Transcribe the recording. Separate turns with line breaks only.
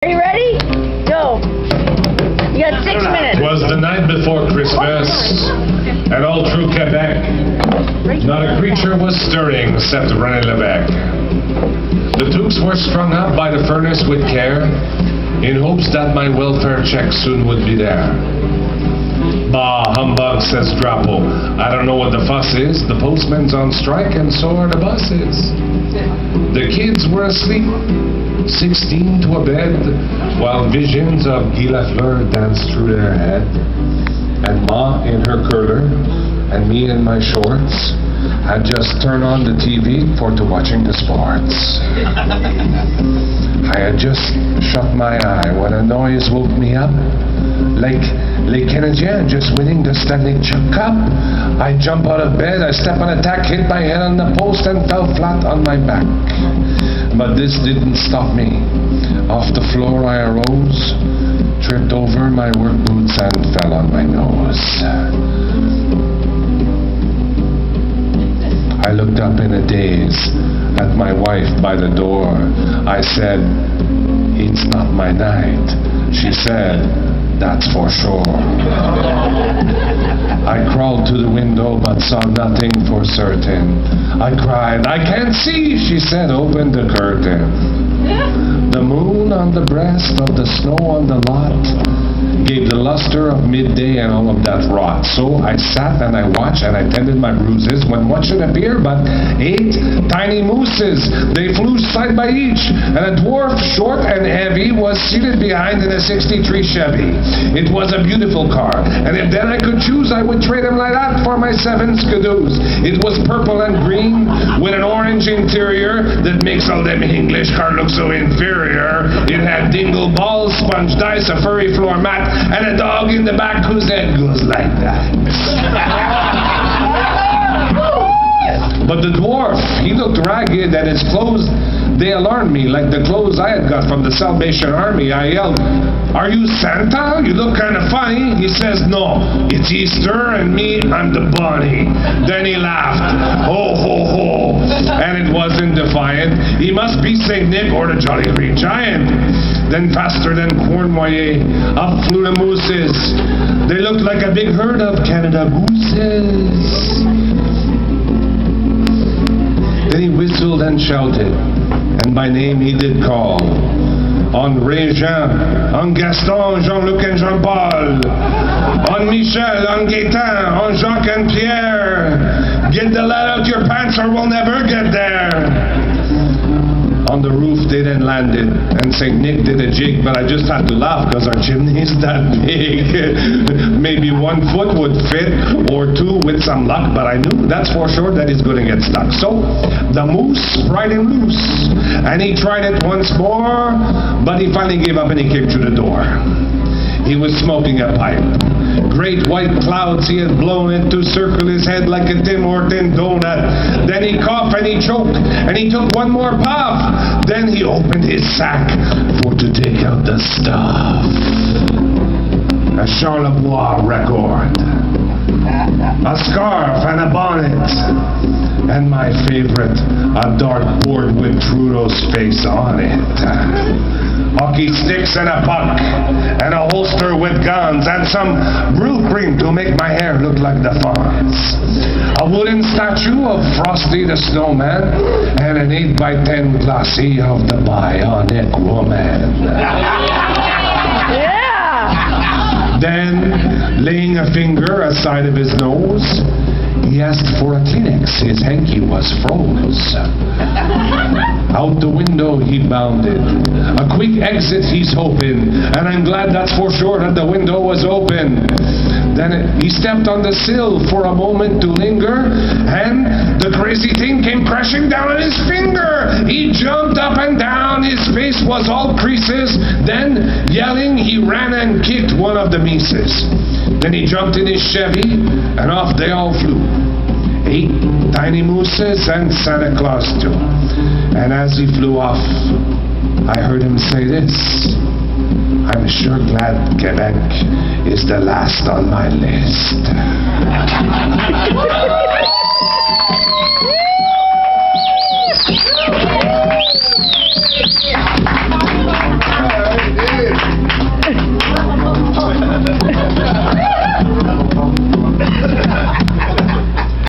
Are you ready? Go. You got 6 minutes.
Twas the night before Christmas, and all through Quebec, not a creature was stirring except René Lévesque. The Dukes were strung up by the furnace with care, in hopes that my welfare check soon would be there. Bah, humbug, says Drapeau. I don't know what the fuss is. The postman's on strike, and so are the buses. The kids were asleep, 16 to a bed, while visions of Guy Lafleur danced through their head. And Ma in her curler, and me in my shorts, had just turned on the TV for to watching the sports. I had just shut my eye when a noise woke me up, like Les Canadiens just winning the Stanley Cup. I jump out of bed, I step on a tack, hit my head on the post, and fell flat on my back. But this didn't stop me. Off the floor I arose, tripped over my work boots, and fell on my nose. I looked up in a daze at my wife by the door. I said, "It's not my night." She said, "That's for sure." I crawled to the window but saw nothing for certain. I cried, "I can't see," she said, "Open the curtain." The moon on the breast of the snow on the lot gave the luster of midday and all of that rot. So I sat and I watched and I tended my bruises when what should appear but 8 tiny mooses. They flew side by each, and a dwarf, short and heavy, was seated behind in a 63 Chevy. It was a beautiful car, and if then I could choose, I would trade him like that for my 7 Skidoos. It was purple and green with an orange interior that makes all them English car look so inferior. It had dingle balls, sponge dice, a furry floor mat, and a dog in the back whose head goes like that. But the dwarf, he looked ragged, and his clothes, they alarmed me, like the clothes I had got from the Salvation Army. I yelled, "Are you Santa? You look kind of funny." He says, "No, it's Easter, and me, I'm the bunny." Then he laughed, "Ho, ho, ho," and it wasn't defiant. He must be St. Nick or the Jolly Green Giant. Then faster than Cornmoyer, up flew the mooses. They looked like a big herd of Canada gooses. Then he whistled and shouted, and by name he did call, on Jean, on Gaston, Jean-Luc and Jean-Paul, on Michel, on Gaétan, on Jacques and Pierre. Get the lead out your pants or we'll never get there. On the roof they then landed, and St. Nick did a jig, but I just had to laugh because our chimney's that big. Maybe 1 foot would fit, or 2 with some luck, but I knew that's for sure that he's going to get stuck. So the moose pried him loose, and he tried it once more, but he finally gave up and he kicked through the door. He was smoking a pipe. Great white clouds he had blown it to circle his head like a Tim Horton donut. Then he coughed and he choked, and he took one more puff. Then he opened his sack for to take out the stuff. A Charlebois record, a scarf and a bonnet, and my favorite, a dartboard with Trudeau's face on it. Hockey sticks and a puck, and a holster with guns, and some brew cream to make my hair look like the Fonz. A wooden statue of Frosty the Snowman, and an 8x10 glossy of the Bionic Woman.
Yeah!
Then, laying a finger aside of his nose, he asked for a Kleenex. His hanky was froze. Out the window he bounded. A quick exit he's hoping, and I'm glad that's for sure that the window was open. Then he stepped on the sill for a moment to linger, and the crazy thing came crashing down on his finger. He jumped up and down, his face was all creases. Then, yelling, he ran and kicked one of the Mises. Then he jumped in his Chevy, and off they all flew. 8 tiny mooses and Santa Claus too. And as he flew off, I heard him say this, "I'm sure glad Quebec is the last on my list."